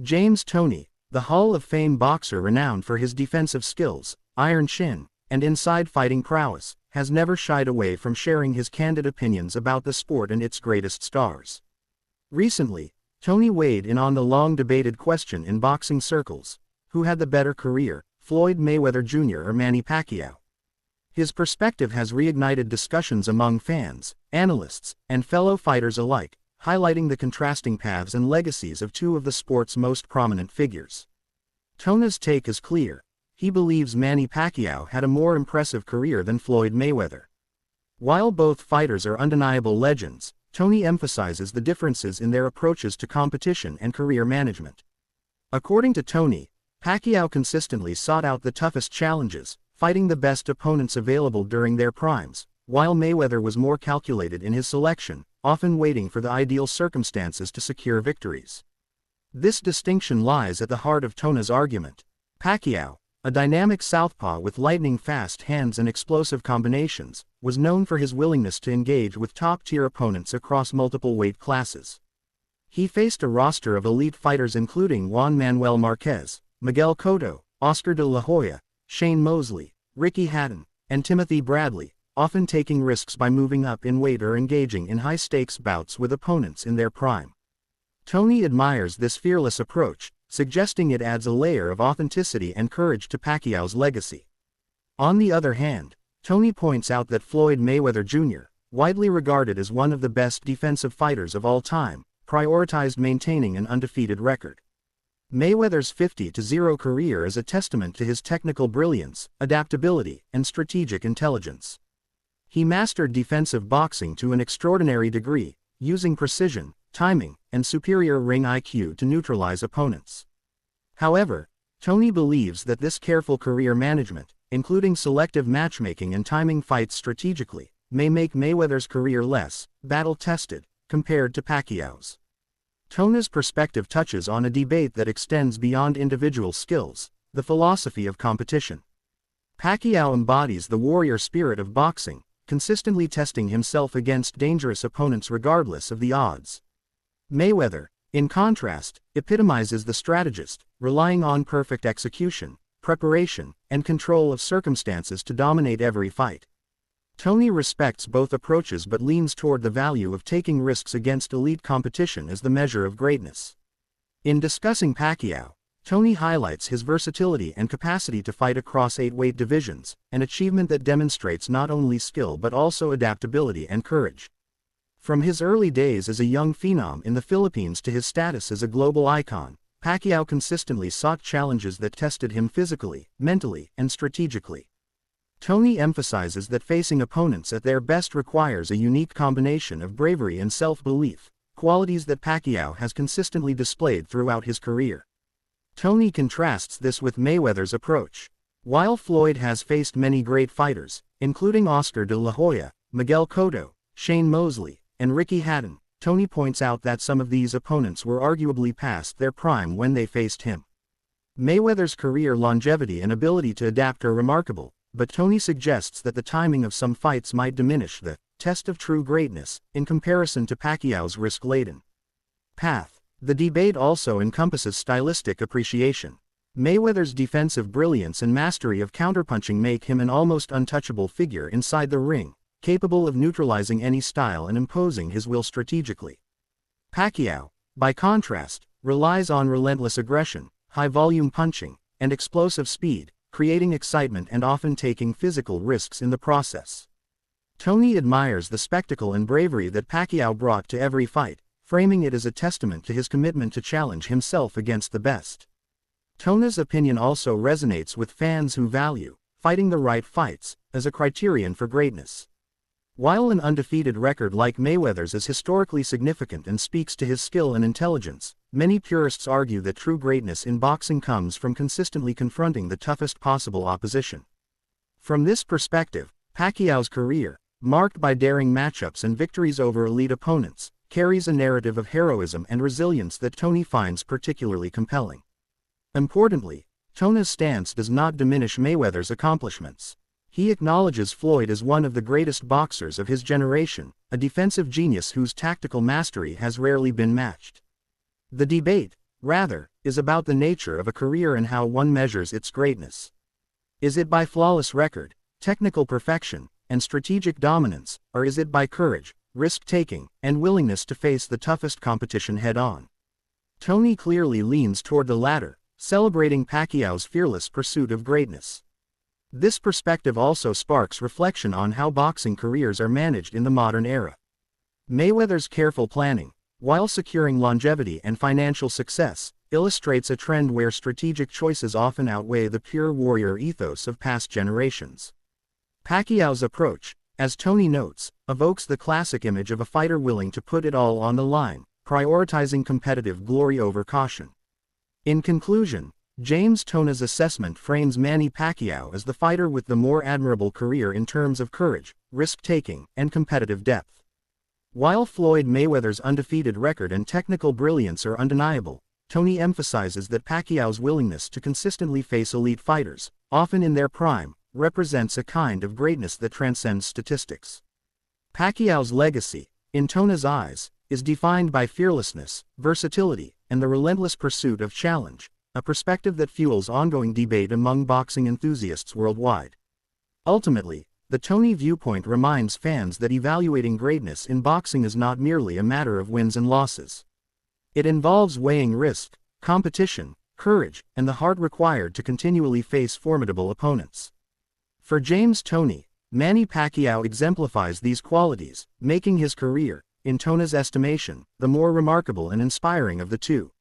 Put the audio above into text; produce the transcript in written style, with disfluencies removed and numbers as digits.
Toney, the Hall of Fame boxer renowned for his defensive skills, iron chin, and inside fighting prowess, has never shied away from sharing his candid opinions about the sport and its greatest stars. Recently, Toney weighed in on the long-debated question in boxing circles: who had the better career, Floyd Mayweather Jr. or Manny Pacquiao? His perspective has reignited discussions among fans, analysts, and fellow fighters alike, highlighting the contrasting paths and legacies of two of the sport's most prominent figures. Toney's take is clear. He believes Manny Pacquiao had a more impressive career than Floyd Mayweather. While both fighters are undeniable legends, Toney emphasizes the differences in their approaches to competition and career management. According to Toney, Pacquiao consistently sought out the toughest challenges, fighting the best opponents available during their primes, while Mayweather was more calculated in his selection, often waiting for the ideal circumstances to secure victories. This distinction lies at the heart of Toney's argument. Pacquiao, a dynamic southpaw with lightning-fast hands and explosive combinations, was known for his willingness to engage with top-tier opponents across multiple weight classes. He faced a roster of elite fighters including Juan Manuel Marquez, Miguel Cotto, Oscar de la Hoya, Shane Mosley, Ricky Hatton, and Timothy Bradley, often taking risks by moving up in weight or engaging in high-stakes bouts with opponents in their prime. Toney admires this fearless approach, suggesting it adds a layer of authenticity and courage to Pacquiao's legacy. On the other hand, Toney points out that Floyd Mayweather Jr., widely regarded as one of the best defensive fighters of all time, prioritized maintaining an undefeated record. Mayweather's 50-0 career is a testament to his technical brilliance, adaptability, and strategic intelligence. He mastered defensive boxing to an extraordinary degree, using precision, timing, and superior ring IQ to neutralize opponents. However, Toney believes that this careful career management, including selective matchmaking and timing fights strategically, may make Mayweather's career less battle-tested compared to Pacquiao's. Toney's perspective touches on a debate that extends beyond individual skills: the philosophy of competition. Pacquiao embodies the warrior spirit of boxing, consistently testing himself against dangerous opponents regardless of the odds. Mayweather, in contrast, epitomizes the strategist, relying on perfect execution, preparation, and control of circumstances to dominate every fight. Toney respects both approaches but leans toward the value of taking risks against elite competition as the measure of greatness. In discussing Pacquiao, Toney highlights his versatility and capacity to fight across 8 weight divisions, an achievement that demonstrates not only skill but also adaptability and courage. From his early days as a young phenom in the Philippines to his status as a global icon, Pacquiao consistently sought challenges that tested him physically, mentally, and strategically. Toney emphasizes that facing opponents at their best requires a unique combination of bravery and self-belief, qualities that Pacquiao has consistently displayed throughout his career. Toney contrasts this with Mayweather's approach. While Floyd has faced many great fighters, including Oscar de la Hoya, Miguel Cotto, Shane Mosley, and Ricky Hatton, Toney points out that some of these opponents were arguably past their prime when they faced him. Mayweather's career longevity and ability to adapt are remarkable, but Toney suggests that the timing of some fights might diminish the test of true greatness in comparison to Pacquiao's risk-laden path. The debate also encompasses stylistic appreciation. Mayweather's defensive brilliance and mastery of counterpunching make him an almost untouchable figure inside the ring, capable of neutralizing any style and imposing his will strategically. Pacquiao, by contrast, relies on relentless aggression, high-volume punching, and explosive speed, creating excitement and often taking physical risks in the process. Toney admires the spectacle and bravery that Pacquiao brought to every fight, framing it as a testament to his commitment to challenge himself against the best. Toney's opinion also resonates with fans who value fighting the right fights as a criterion for greatness. While an undefeated record like Mayweather's is historically significant and speaks to his skill and intelligence, many purists argue that true greatness in boxing comes from consistently confronting the toughest possible opposition. From this perspective, Pacquiao's career, marked by daring matchups and victories over elite opponents, carries a narrative of heroism and resilience that Toney finds particularly compelling. Importantly, Toney's stance does not diminish Mayweather's accomplishments. He acknowledges Floyd as one of the greatest boxers of his generation, a defensive genius whose tactical mastery has rarely been matched. The debate, rather, is about the nature of a career and how one measures its greatness. Is it by flawless record, technical perfection, and strategic dominance, or is it by courage, risk-taking, and willingness to face the toughest competition head-on? Toney clearly leans toward the latter, celebrating Pacquiao's fearless pursuit of greatness. This perspective also sparks reflection on how boxing careers are managed in the modern era. Mayweather's careful planning, while securing longevity and financial success, illustrates a trend where strategic choices often outweigh the pure warrior ethos of past generations. Pacquiao's approach, as Toney notes, evokes the classic image of a fighter willing to put it all on the line, prioritizing competitive glory over caution. In conclusion, James Toney's assessment frames Manny Pacquiao as the fighter with the more admirable career in terms of courage, risk-taking, and competitive depth. While Floyd Mayweather's undefeated record and technical brilliance are undeniable, Toney emphasizes that Pacquiao's willingness to consistently face elite fighters, often in their prime, represents a kind of greatness that transcends statistics. Pacquiao's legacy, in Toney's eyes, is defined by fearlessness, versatility, and the relentless pursuit of challenge, a perspective that fuels ongoing debate among boxing enthusiasts worldwide. Ultimately, the Toney viewpoint reminds fans that evaluating greatness in boxing is not merely a matter of wins and losses. It involves weighing risk, competition, courage, and the heart required to continually face formidable opponents. For James Toney, Manny Pacquiao exemplifies these qualities, making his career, in Toney's estimation, the more remarkable and inspiring of the two.